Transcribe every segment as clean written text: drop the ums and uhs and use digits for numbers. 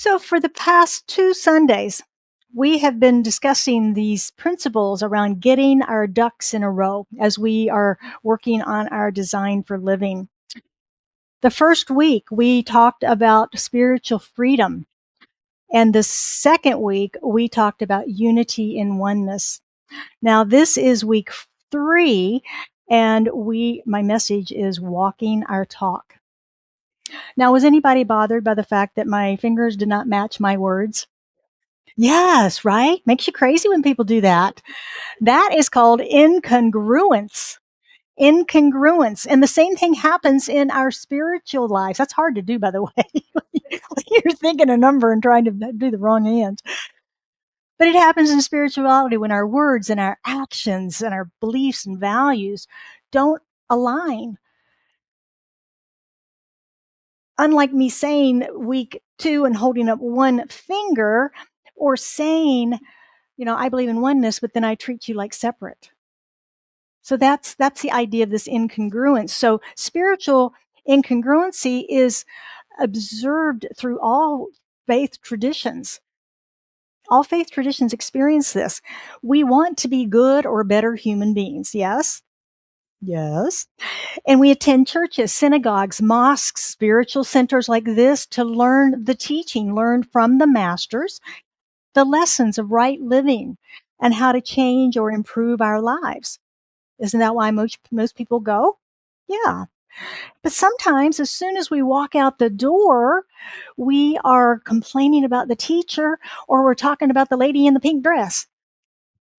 So, for the past 2 Sundays, we have been discussing these principles around getting our ducks in a row as we are working on our design for living. The first week, we talked about spiritual freedom. And the second week, we talked about unity and oneness. Now, this is week 3, and my message is walking our talk. Now, was anybody bothered by the fact that my fingers did not match my words? Yes, right? Makes you crazy when people do that. That is called incongruence. Incongruence. And the same thing happens in our spiritual lives. That's hard to do, by the way. You're thinking a number and trying to do the wrong hand. But it happens in spirituality when our words and our actions and our beliefs and values don't align. Unlike me saying week 2 and holding up one finger, or saying, I believe in oneness, but then I treat you like separate. So that's the idea of this incongruence. So spiritual incongruency is observed through all faith traditions. All faith traditions experience this. We want to be good or better human beings. Yes? Yes. And we attend churches, synagogues, mosques, spiritual centers like this to learn the teaching, learn from the masters, the lessons of right living and how to change or improve our lives. Isn't that why most people go? Yeah. But sometimes as soon as we walk out the door, we are complaining about the teacher or we're talking about the lady in the pink dress,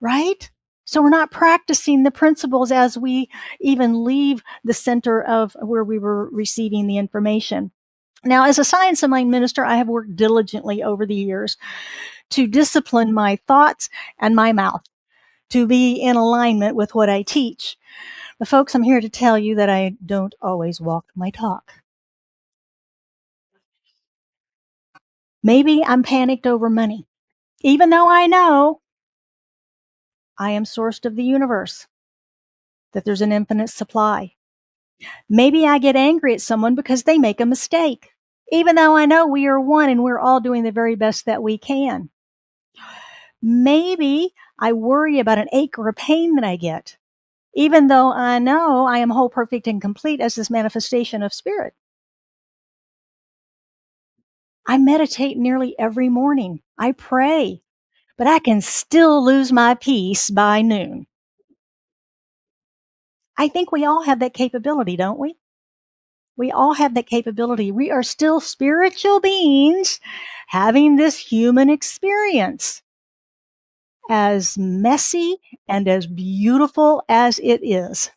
right? So we're not practicing the principles as we even leave the center of where we were receiving the information. Now, as a Science of Mind minister, I have worked diligently over the years to discipline my thoughts and my mouth to be in alignment with what I teach. But folks, I'm here to tell you that I don't always walk my talk. Maybe I'm panicked over money, even though I know I am sourced of the universe, that there's an infinite supply. Maybe I get angry at someone because they make a mistake, even though I know we are one and we're all doing the very best that we can. Maybe I worry about an ache or a pain that I get, even though I know I am whole, perfect, and complete as this manifestation of spirit. I meditate nearly every morning. I pray, but I can still lose my peace by noon. I think we all have that capability, don't we? We all have that capability. We are still spiritual beings having this human experience, as messy and as beautiful as it is.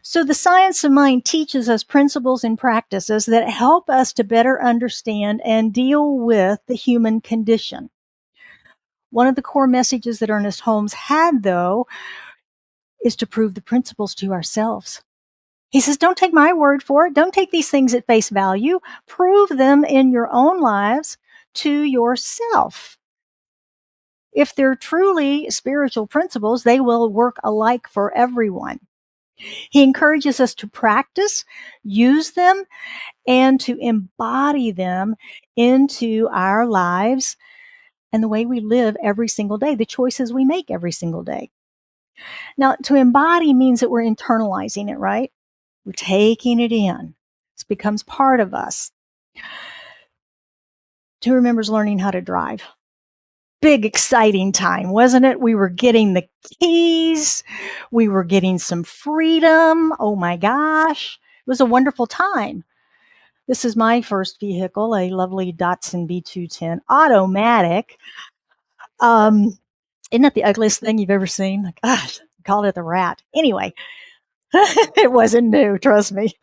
So the Science of Mind teaches us principles and practices that help us to better understand and deal with the human condition. One of the core messages that Ernest Holmes had, though, is to prove the principles to ourselves. He says, don't take my word for it. Don't take these things at face value. Prove them in your own lives to yourself. If they're truly spiritual principles, they will work alike for everyone. He encourages us to practice, use them, and to embody them into our lives and the way we live every single day, the choices we make every single day. Now, to embody means that we're internalizing it, right? We're taking it in. It becomes part of us. Who remembers learning how to drive? Big, exciting time, wasn't it? We were getting the keys. We were getting some freedom. Oh my gosh. It was a wonderful time. This is my first vehicle, a lovely Datsun B210 automatic. Isn't that the ugliest thing you've ever seen? Like, gosh, I called it the rat. Anyway, it wasn't new, trust me.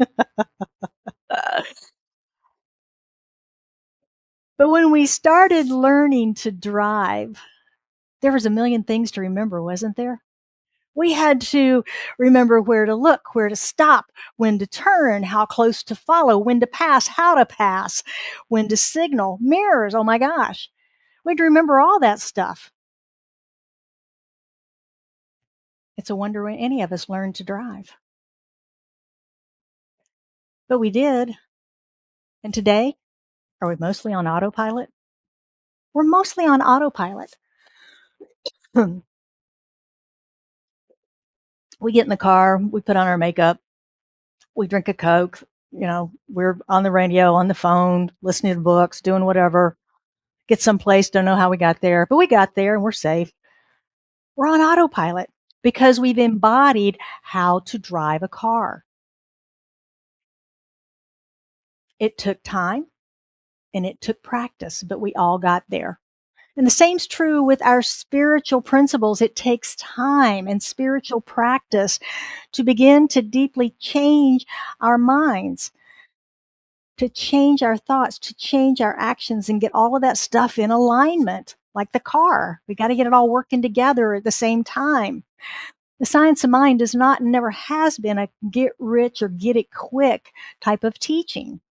But when we started learning to drive, there was a million things to remember, wasn't there? We had to remember where to look, where to stop, when to turn, how close to follow, when to pass, how to pass, when to signal, mirrors. Oh my gosh. We had to remember all that stuff. It's a wonder when any of us learned to drive. But we did. And today, Are we mostly on autopilot? We're mostly on autopilot. We get in the car, we put on our makeup, we drink a Coke, we're on the radio, on the phone, listening to books, doing whatever, get someplace, don't know how we got there, but we got there and we're safe. We're on autopilot because we've embodied how to drive a car. It took time and it took practice, but we all got there. And the same's true with our spiritual principles. It takes time and spiritual practice to begin to deeply change our minds, to change our thoughts, to change our actions and get all of that stuff in alignment, like the car. We got to get it all working together at the same time. The science of mind does not and never has been a get rich or get it quick type of teaching.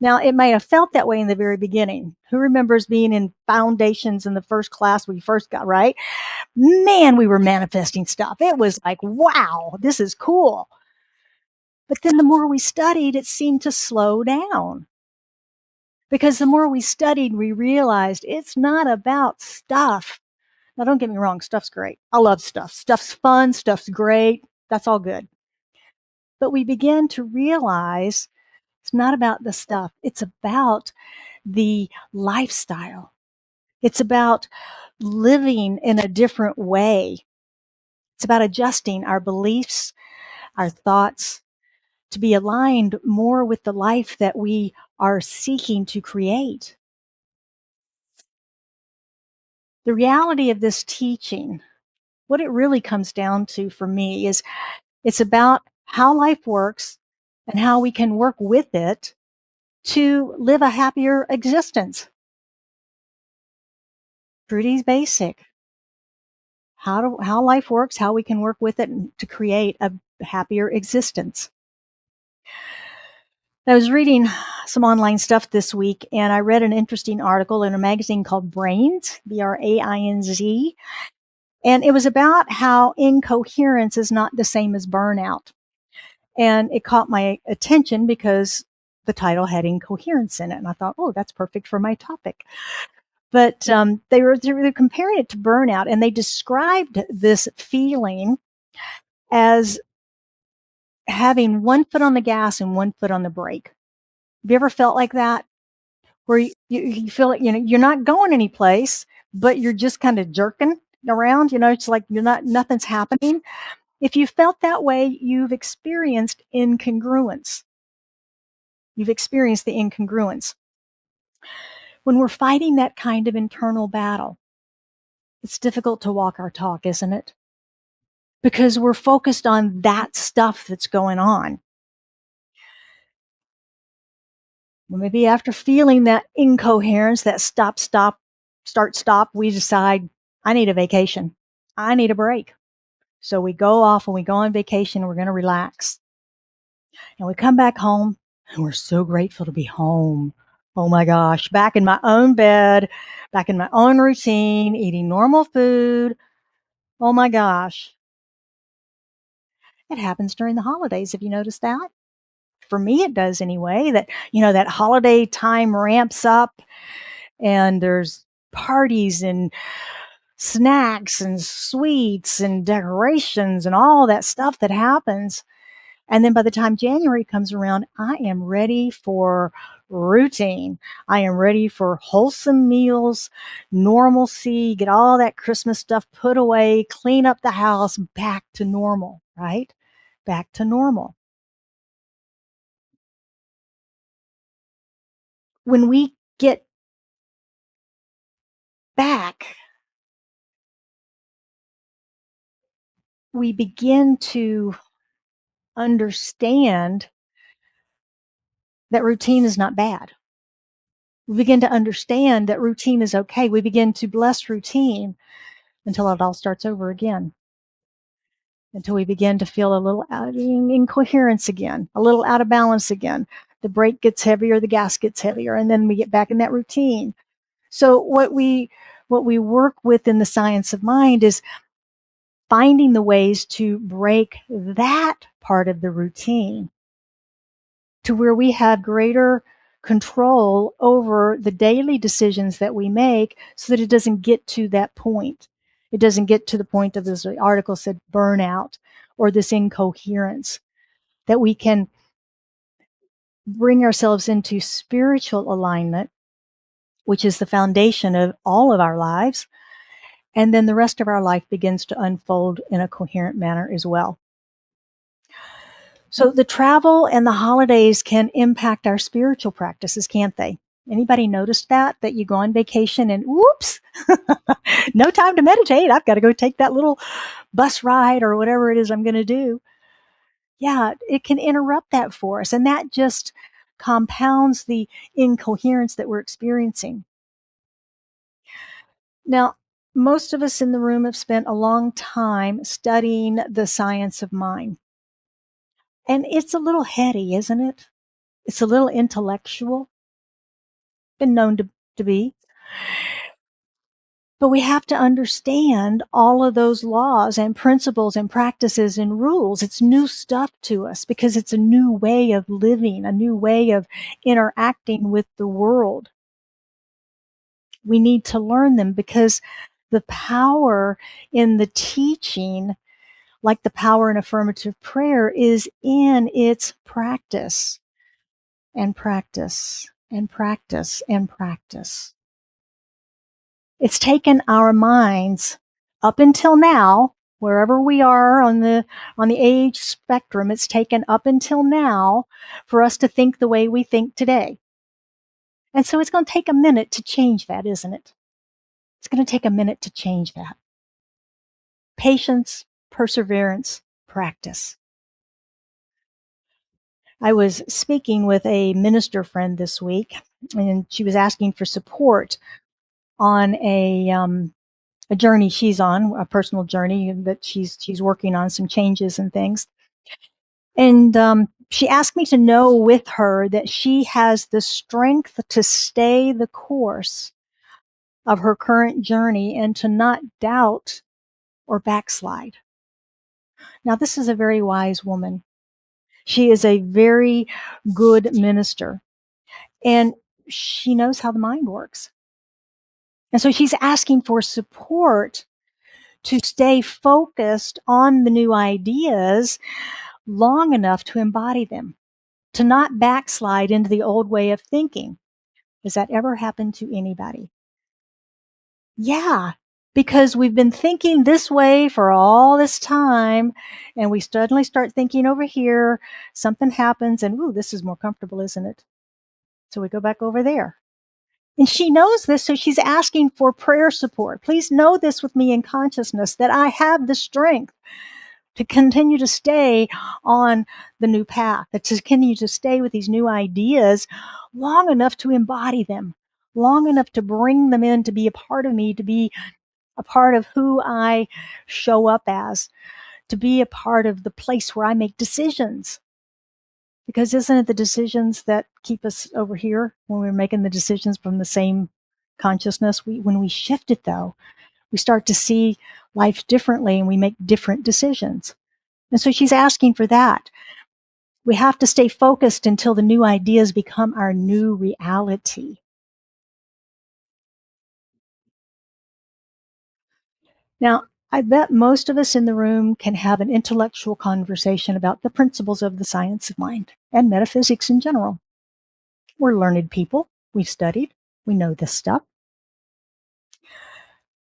Now, it may have felt that way in the very beginning. Who remembers being in foundations in the first class we first got, right? Man, we were manifesting stuff. It was like, wow, this is cool. But then the more we studied, it seemed to slow down. Because the more we studied, we realized it's not about stuff. Now, don't get me wrong, stuff's great. I love stuff. Stuff's fun, stuff's great. That's all good. But we began to realize it's not about the stuff. It's about the lifestyle. It's about living in a different way. It's about adjusting our beliefs, our thoughts to be aligned more with the life that we are seeking to create. The reality of this teaching, what it really comes down to for me is it's about how life works and how we can work with it to live a happier existence. Pretty basic. How life works, how we can work with it to create a happier existence. I was reading some online stuff this week, and I read an interesting article in a magazine called Brains, Brainz, and it was about how incoherence is not the same as burnout. And it caught my attention because the title had incoherence in it, and I thought, oh, that's perfect for my topic. But they were comparing it to burnout, and they described this feeling as having one foot on the gas and one foot on the brake. Have you ever felt like that? Where you feel like, you're not going any place, but you're just kind of jerking around, it's like nothing's happening. If you felt that way, you've experienced incongruence. You've experienced the incongruence. When we're fighting that kind of internal battle, it's difficult to walk our talk, isn't it? Because we're focused on that stuff that's going on. Well, maybe after feeling that incoherence, that start, stop, we decide, I need a vacation. I need a break. So we go off and we go on vacation and we're going to relax. And we come back home and we're so grateful to be home. Oh my gosh, back in my own bed, back in my own routine, eating normal food. Oh my gosh. It happens during the holidays. Have you noticed that? For me, it does anyway, that holiday time ramps up and there's parties and snacks and sweets and decorations and all that stuff that happens. And then by the time January comes around, I am ready for routine. I am ready for wholesome meals, normalcy, get all that Christmas stuff put away, clean up the house, back to normal, right? Back to normal. When we get back, we begin to understand that routine is not bad. We begin to understand that routine is okay. We begin to bless routine until it all starts over again. Until we begin to feel a little incoherence again, a little out of balance again. The brake gets heavier, the gas gets heavier, and then we get back in that routine. So what we work with in the science of mind is finding the ways to break that part of the routine to where we have greater control over the daily decisions that we make so that it doesn't get to that point. It doesn't get to the point of, this article said, burnout or this incoherence, that we can bring ourselves into spiritual alignment, which is the foundation of all of our lives. And then the rest of our life begins to unfold in a coherent manner as well. So the travel and the holidays can impact our spiritual practices, can't they? Anybody noticed that you go on vacation and whoops, no time to meditate. I've got to go take that little bus ride or whatever it is I'm going to do. Yeah, it can interrupt that for us. And that just compounds the incoherence that we're experiencing. Now, most of us in the room have spent a long time studying the science of mind. And it's a little heady, isn't it? It's a little intellectual, been known to be. But we have to understand all of those laws and principles and practices and rules. It's new stuff to us because it's a new way of living, a new way of interacting with the world. We need to learn them because the power in the teaching, like the power in affirmative prayer, is in its practice and practice and practice and practice. It's taken our minds up until now, wherever we are on the age spectrum, it's taken up until now for us to think the way we think today. And so it's going to take a minute to change that, isn't it? It's going to take a minute to change that. Patience, perseverance, practice. I was speaking with a minister friend this week, and she was asking for support on a journey she's on, a personal journey that she's working on some changes and things. And she asked me to know with her that she has the strength to stay the course of her current journey and to not doubt or backslide. Now, this is a very wise woman. She is a very good minister, and she knows how the mind works. And so she's asking for support to stay focused on the new ideas long enough to embody them, to not backslide into the old way of thinking. Does that ever happen to anybody? Yeah, because we've been thinking this way for all this time, and we suddenly start thinking over here, something happens, and ooh, this is more comfortable, isn't it? So we go back over there. And she knows this, so she's asking for prayer support. Please know this with me in consciousness, that I have the strength to continue to stay on the new path, to continue to stay with these new ideas long enough to embody them, long enough to bring them in, to be a part of me, to be a part of who I show up as, to be a part of the place where I make decisions. Because isn't it the decisions that keep us over here when we're making the decisions from the same consciousness? When we shift it, though, we start to see life differently and we make different decisions. And so she's asking for that. We have to stay focused until the new ideas become our new reality. Now, I bet most of us in the room can have an intellectual conversation about the principles of the science of mind and metaphysics in general. We're learned people. We've studied. We know this stuff.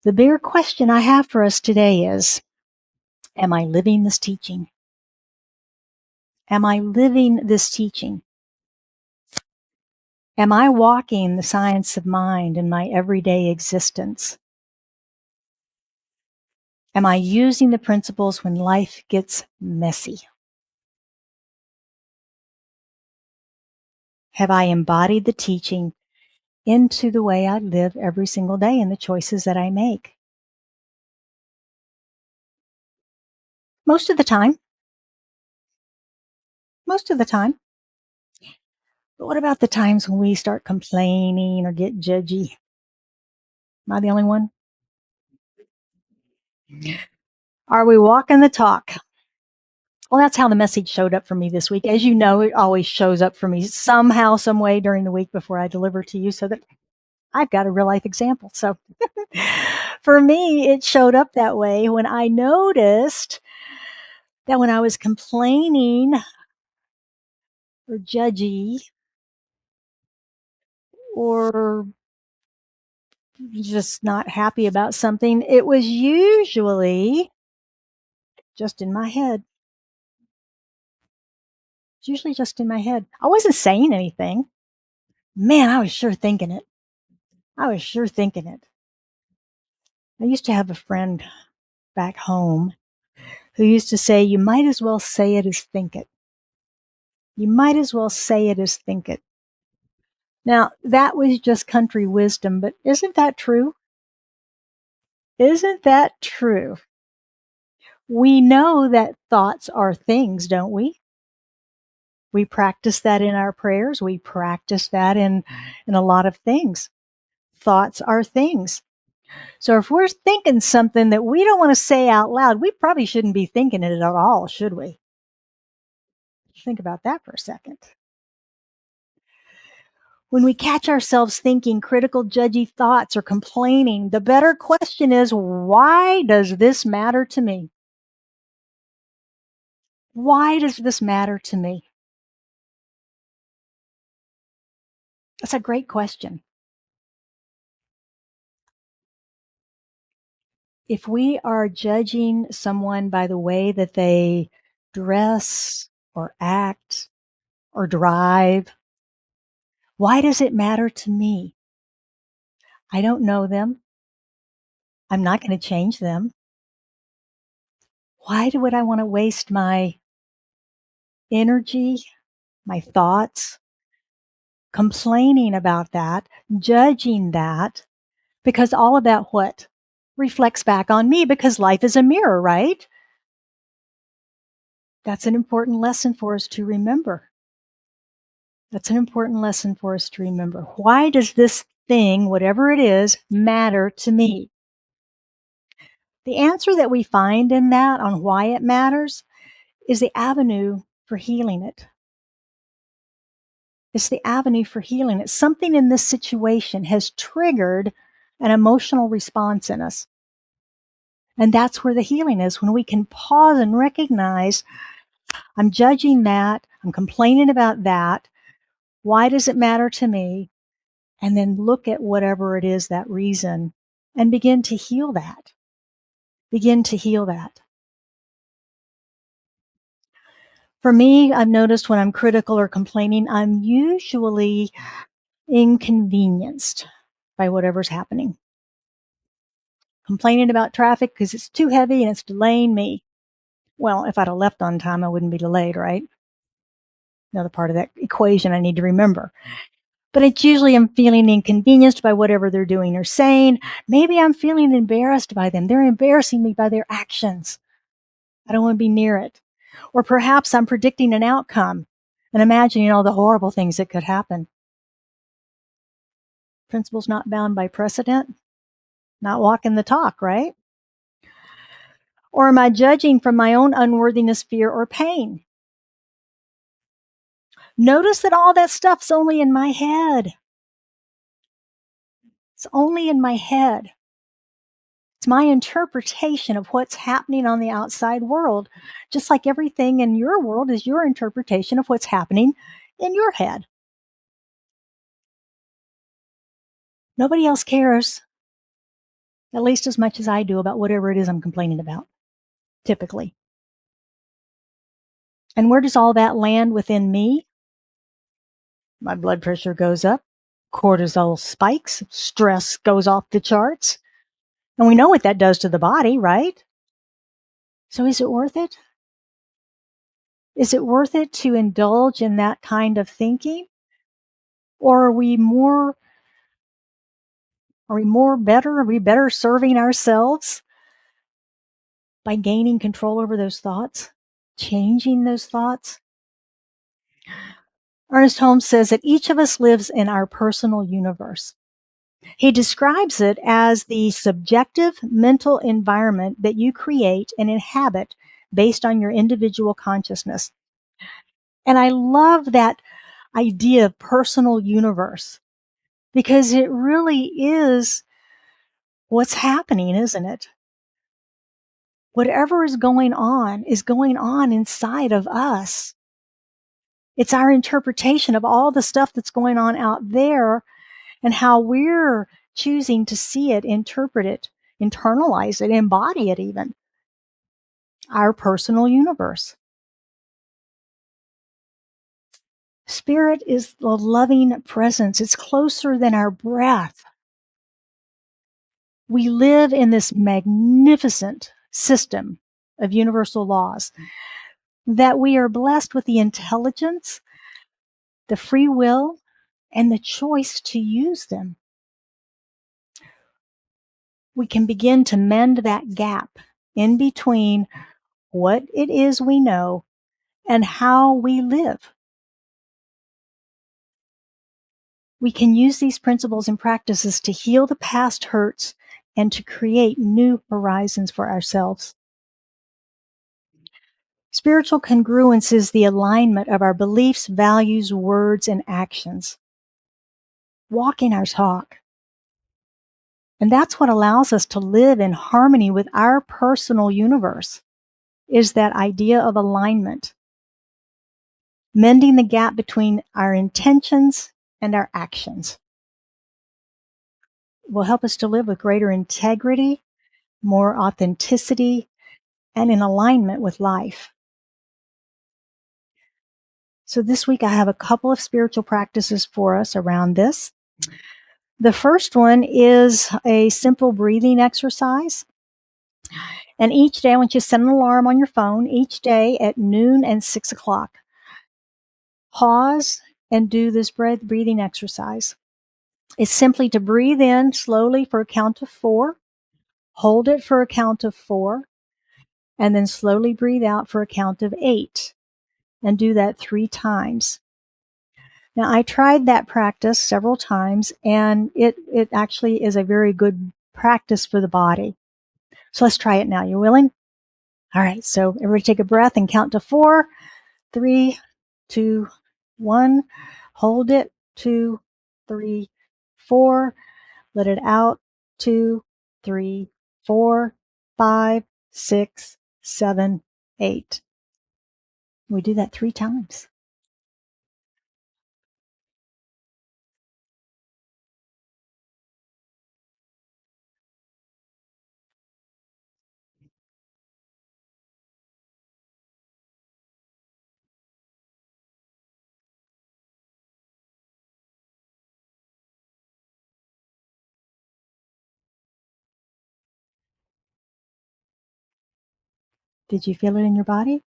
The bigger question I have for us today is, am I living this teaching? Am I living this teaching? Am I walking the science of mind in my everyday existence? Am I using the principles when life gets messy? Have I embodied the teaching into the way I live every single day and the choices that I make? Most of the time. Most of the time. But what about the times when we start complaining or get judgy? Am I the only one? Are we walking the talk? Well, that's how the message showed up for me this week. As you know, it always shows up for me somehow, some way during the week before I deliver to you, so that I've got a real life example. So for me, it showed up that way when I noticed that when I was complaining or judgy or just not happy about something, it was usually just in my head. It's usually just in my head. I wasn't saying anything. Man, I was sure thinking it. I was sure thinking it. I used to have a friend back home who used to say, you might as well say it as think it. You might as well say it as think it. Now, that was just country wisdom, but isn't that true? Isn't that true? We know that thoughts are things, don't we? We practice that in our prayers. We practice that in a lot of things. Thoughts are things. So if we're thinking something that we don't want to say out loud, we probably shouldn't be thinking it at all, should we? Think about that for a second. When we catch ourselves thinking critical, judgy thoughts or complaining, the better question is, why does this matter to me? Why does this matter to me? That's a great question. If we are judging someone by the way that they dress or act or drive, why does it matter to me? I don't know them. I'm not going to change them. Why would I want to waste my energy, my thoughts, complaining about that, judging that, because all of that what? Reflects back on me, because life is a mirror, right? That's an important lesson for us to remember. That's an important lesson for us to remember. Why does this thing, whatever it is, matter to me? The answer that we find in that on why it matters is the avenue for healing it. It's the avenue for healing it. Something in this situation has triggered an emotional response in us. And that's where the healing is, when we can pause and recognize, I'm judging that, I'm complaining about that. Why does it matter to me? And then look at whatever it is, that reason, and begin to heal that. Begin to heal that. For me, I've noticed when I'm critical or complaining, I'm usually inconvenienced by whatever's happening. Complaining about traffic because it's too heavy and it's delaying me. Well, if I'd have left on time, I wouldn't be delayed, right? Another part of that equation I need to remember. But it's usually I'm feeling inconvenienced by whatever they're doing or saying. Maybe I'm feeling embarrassed by them. They're embarrassing me by their actions. I don't want to be near it. Or perhaps I'm predicting an outcome and imagining all the horrible things that could happen. Principles not bound by precedent, not walking the talk, right? Or am I judging from my own unworthiness, fear, or pain? Notice that all that stuff's only in my head. It's only in my head. It's my interpretation of what's happening on the outside world, just like everything in your world is your interpretation of what's happening in your head. Nobody else cares, at least as much as I do, about whatever it is I'm complaining about, typically. And where does all that land within me? My blood pressure goes up, cortisol spikes, stress goes off the charts. And we know what that does to the body, right? So is it worth it? Is it worth it to indulge in that kind of thinking? Or are we better serving ourselves by gaining control over those thoughts, changing those thoughts? Ernest Holmes says that each of us lives in our personal universe. He describes it as the subjective mental environment that you create and inhabit based on your individual consciousness. And I love that idea of personal universe, because it really is what's happening, isn't it? Whatever is going on inside of us. It's our interpretation of all the stuff that's going on out there and how we're choosing to see it, interpret it, internalize it, embody it even. Our personal universe. Spirit is the loving presence. It's closer than our breath. We live in this magnificent system of universal laws that we are blessed with the intelligence, the free will, and the choice to use them. We can begin to mend that gap in between what it is we know and how we live. We can use these principles and practices to heal the past hurts and to create new horizons for ourselves. Spiritual congruence is the alignment of our beliefs, values, words, and actions. Walking our talk. And that's what allows us to live in harmony with our personal universe, is that idea of alignment. Mending the gap between our intentions and our actions will help us to live with greater integrity, more authenticity, and in alignment with life. So this week I have a couple of spiritual practices for us around this. The first one is a simple breathing exercise. And each day, I want you to set an alarm on your phone each day at noon and 6 o'clock. Pause and do this breathing exercise. It's simply to breathe in slowly for a count of 4, hold it for a count of 4, and then slowly breathe out for a count of 8. And do that 3 times. Now, I tried that practice several times, and it actually is a very good practice for the body. So let's try it now. You willing? All right. So everybody take a breath and count to 4. 3, 2, 1. Hold it. 2, 3, 4. Let it out. 2, 3, 4, 5, 6, 7, 8. We do that 3 times. Did you feel it in your body?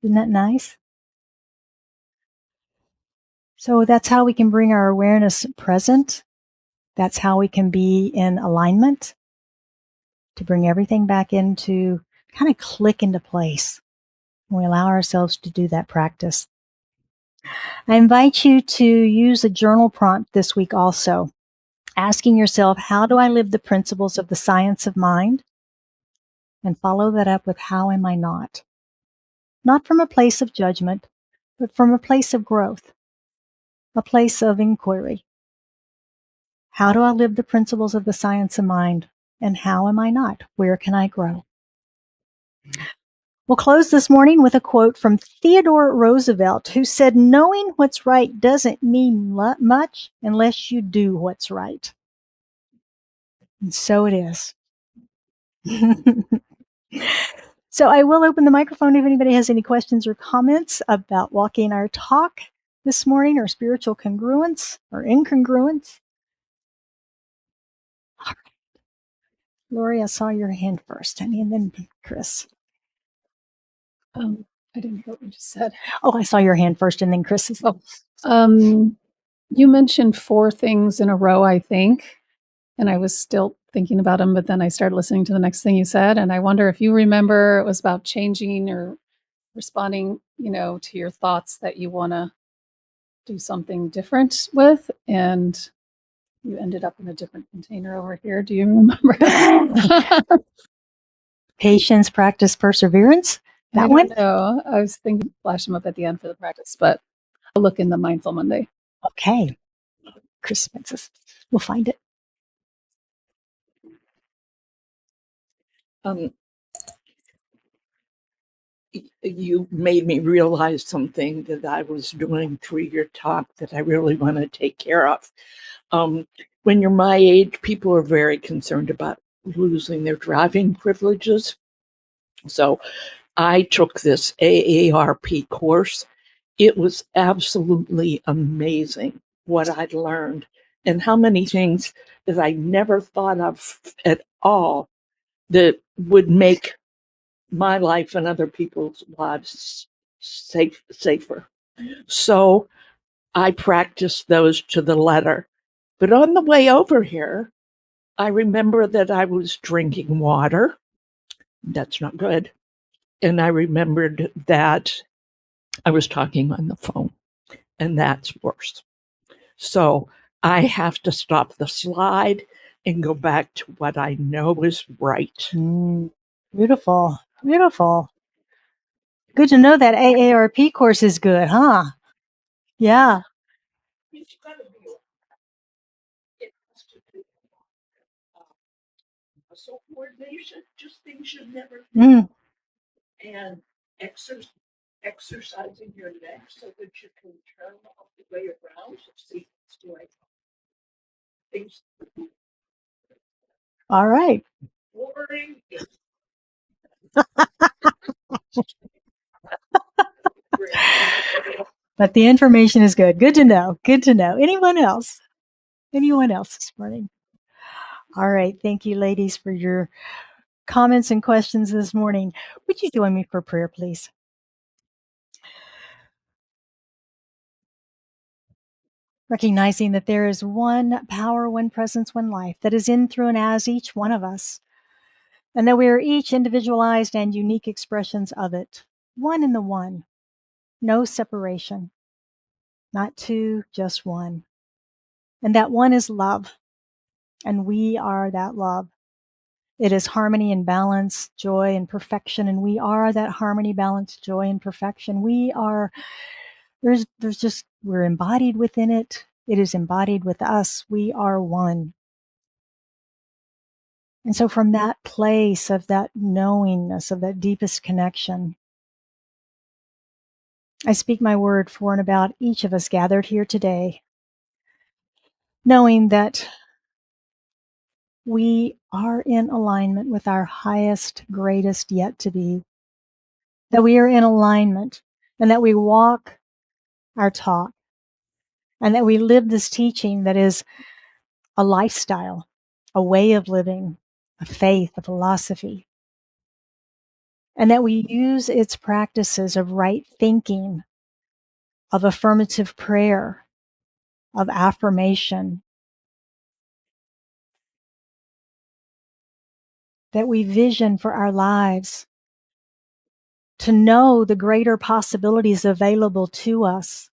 Isn't that nice? So that's how we can bring our awareness present. That's how we can be in alignment, to bring everything back into, kind of click into place. We allow ourselves to do that practice. I invite you to use a journal prompt this week also, asking yourself, how do I live the principles of the science of mind? And follow that up with, how am I not? Not from a place of judgment, but from a place of growth, a place of inquiry. How do I live the principles of the science of mind? And how am I not? Where can I grow? We'll close this morning with a quote from Theodore Roosevelt, who said, knowing what's right doesn't mean much unless you do what's right. And so it is. So I will open the microphone if anybody has any questions or comments about walking our talk this morning, or spiritual congruence or incongruence. All right. Lori, I saw your hand first, honey, and then Chris. I didn't hear what you just said. Oh, I saw your hand first and then Chris's. You mentioned 4 things in a row, I think, and I was still thinking about them, but then I started listening to the next thing you said, and I wonder if you remember it was about changing or responding, to your thoughts that you want to do something different with, and you ended up in a different container over here. Do you remember? Patience, practice, perseverance. That I one? don't know. I was thinking flash them up at the end for the practice, but I'll look in the Mindful Monday. Okay. Chris Spencer. We'll find it. You made me realize something that I was doing through your talk that I really want to take care of. When you're my age, people are very concerned about losing their driving privileges. So I took this AARP course. It was absolutely amazing what I'd learned and how many things that I never thought of at all that would make my life and other people's lives safer. So I practiced those to the letter. But on the way over here, I remember that I was drinking water. That's not good. And I remembered that I was talking on the phone, and that's worse. So I have to stop the slide and go back to what I know is right. Beautiful. Beautiful. Good to know that AARP course is good, huh? Yeah. It's got to be. It has to do muscle coordination, just things you've never done, and exercising your neck so that you can turn all the way around. See, it's like things All right. boring. But the information is good. Good to know. Good to know. Anyone else? Anyone else this morning? All right. Thank you, ladies, for your comments and questions this morning. Would you join me for prayer, please? Recognizing that there is one power, one presence, one life that is in, through, and as each one of us, and that we are each individualized and unique expressions of it. One in the one. No separation. Not two, just one. And that one is love. And we are that love. It is harmony and balance, joy and perfection. And we are that harmony, balance, joy, and perfection. We are, there's just, we're embodied within it. It is embodied with us. We are one. And so from that place of that knowingness, of that deepest connection, I speak my word for and about each of us gathered here today, knowing that we are in alignment with our highest, greatest yet to be, that we are in alignment, and that we walk our talk, and that we live this teaching that is a lifestyle, a way of living, a faith, a philosophy, and that we use its practices of right thinking, of affirmative prayer, of affirmation, that we vision for our lives to know the greater possibilities available to us,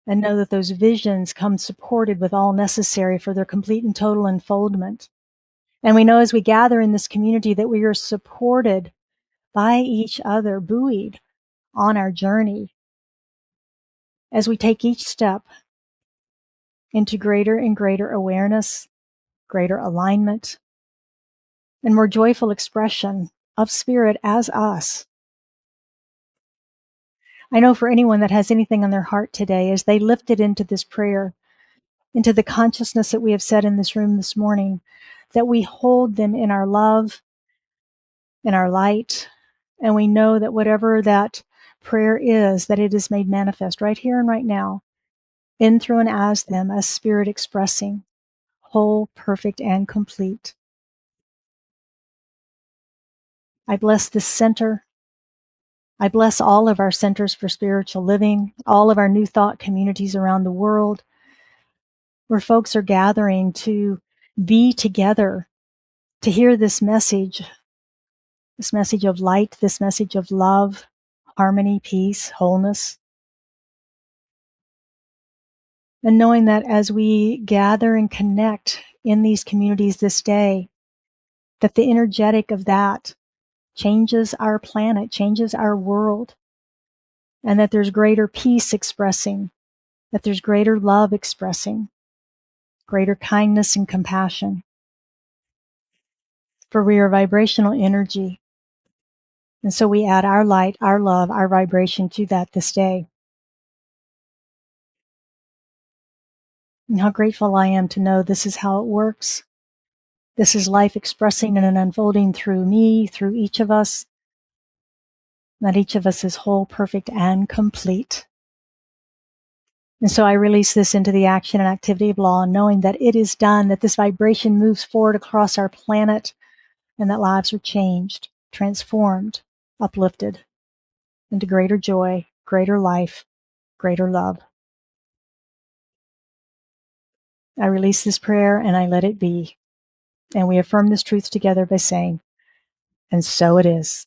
and know that those visions come supported with all necessary for their complete and total unfoldment. And we know as we gather in this community that we are supported by each other, buoyed on our journey as we take each step into greater and greater awareness, greater alignment, and more joyful expression of spirit as us. I know for anyone that has anything on their heart today, as they lift it into this prayer, into the consciousness that we have said in this room this morning, that we hold them in our love, in our light, and we know that whatever that prayer is, that it is made manifest right here and right now, in, through, and as them, as spirit expressing, whole, perfect, and complete. I bless this center. I bless all of our centers for spiritual living, all of our new thought communities around the world, where folks are gathering to be together, to hear this message of light, this message of love, harmony, peace, wholeness. And knowing that as we gather and connect in these communities this day, that the energetic of that changes our planet, changes our world, and that there's greater peace expressing, that there's greater love expressing, greater kindness and compassion. For we are vibrational energy. And so we add our light, our love, our vibration to that this day. And how grateful I am to know this is how it works. This is life expressing and unfolding through me, through each of us. That each of us is whole, perfect, and complete. And so I release this into the action and activity of law, knowing that it is done, that this vibration moves forward across our planet, and that lives are changed, transformed, uplifted into greater joy, greater life, greater love. I release this prayer and I let it be. And we affirm this truth together by saying, and so it is.